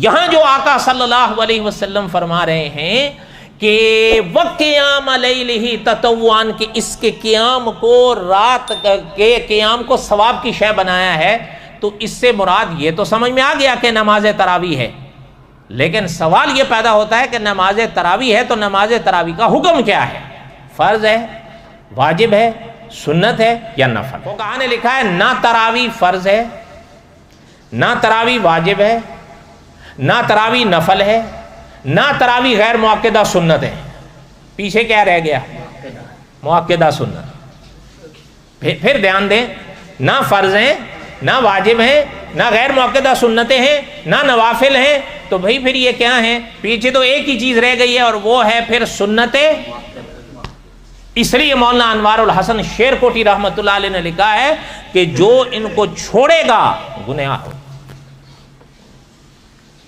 یہاں جو آقا صلی اللہ علیہ وسلم فرما رہے ہیں کہ وَقِيَامَ لَيْلِهِ تَطَوُّعًا، کہ اس کے قیام کو، رات کے قیام کو ثواب کی شے بنایا ہے، تو اس سے مراد یہ تو سمجھ میں آ گیا کہ نماز تراویح ہے، لیکن سوال یہ پیدا ہوتا ہے کہ نماز تراویح ہے تو نماز تراویح کا حکم کیا ہے؟ فرض ہے، واجب ہے، سنت ہے یا نفل؟ فقہاء نے لکھا ہے نہ تراویح فرض ہے، نہ تراویح واجب ہے، نہ تراویح نفل ہے، نہ تراویح غیر مؤکدہ سنت ہے۔ پیچھے کیا رہ گیا؟ مؤکدہ سنت۔ پھر دھیان دیں، نہ فرض ہیں، نہ واجب ہیں، نہ غیر مؤکدہ سنتیں ہیں، نہ نوافل ہیں، تو بھئی پھر یہ کیا ہیں؟ پیچھے تو ایک ہی چیز رہ گئی ہے اور وہ ہے پھر سنتیں۔ اس لیے مولانا انوار الحسن شیر کوٹی رحمۃ اللہ علیہ نے لکھا ہے کہ جو ان کو چھوڑے گا گنہگار ہو۔